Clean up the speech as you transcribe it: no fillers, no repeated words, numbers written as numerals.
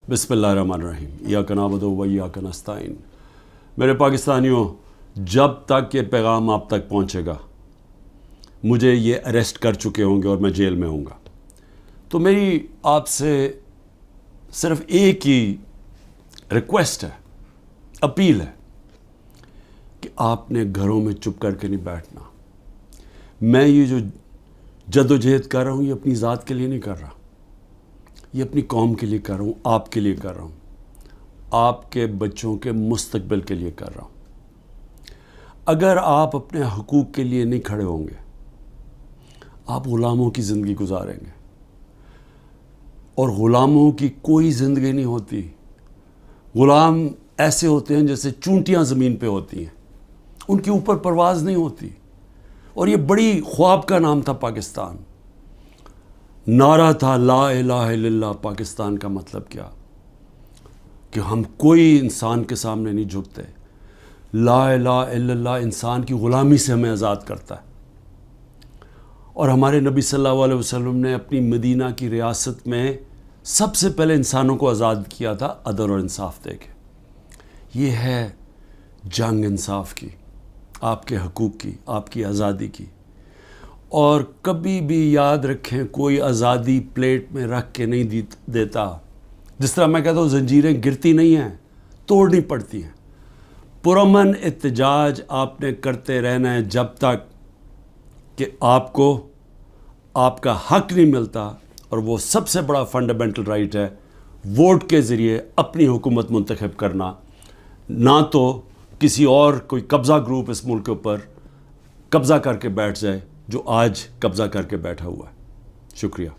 बिस्मिल्लाहिर्रहमानिर्रहीम, इय्याक नअबुदु व इय्याक नस्तईन। मेरे पाकिस्तानियों, जब तक ये पैगाम आप तक पहुँचेगा, मुझे ये अरेस्ट कर चुके होंगे और मैं जेल में होऊंगा, तो मेरी आपसे सिर्फ एक ही रिक्वेस्ट है, अपील है कि आपने घरों में चुप करके नहीं बैठना। मैं ये जो जद्दोजहद कर रहा हूँ, ये अपनी ज़ात के लिए नहीं कर रहा, ये अपनी कौम के लिए कर रहा हूँ, आपके लिए कर रहा हूँ, आपके बच्चों के मुस्तकबिल के लिए कर रहा हूँ। अगर आप अपने हकूक़ के लिए नहीं खड़े होंगे, आप ग़ुलामों की ज़िंदगी गुजारेंगे, और ग़ुलामों की कोई ज़िंदगी नहीं होती। ग़ुलाम ऐसे होते हैं जैसे चूंटियाँ ज़मीन पे होती हैं, उनके ऊपर परवाज़ नहीं होती। और ये बड़ी ख्वाब का नाम था पाकिस्तान, नारा था ला इलाहा इल्लल्लाह। पाकिस्तान का मतलब क्या कि हम कोई इंसान के सामने नहीं झुकते। ला इलाहा इल्लल्लाह इंसान की ग़ुलामी से हमें आज़ाद करता है। और हमारे नबी सल्लल्लाहु अलैहि वसल्लम ने अपनी मदीना की रियासत में सबसे पहले इंसानों को आज़ाद किया था अदल और इंसाफ दे के। ये है जंग इंसाफ की, आपके हकूक़ की, आपकी आज़ादी की। और कभी भी याद रखें, कोई आज़ादी प्लेट में रख के नहीं देता। जिस तरह मैं कहता हूँ, ज़ंजीरें गिरती नहीं हैं, तोड़नी पड़ती हैं। पुरअमन एहतजाज आपने करते रहना है जब तक कि आपको आपका हक नहीं मिलता। और वो सबसे बड़ा फंडामेंटल राइट है, वोट के ज़रिए अपनी हुकूमत मुंतखब करना, ना तो किसी और कोई कब्ज़ा ग्रुप इस मुल्क के ऊपर कब्ज़ा करके बैठ जाए जो आज कब्ज़ा करके बैठा हुआ है। शुक्रिया।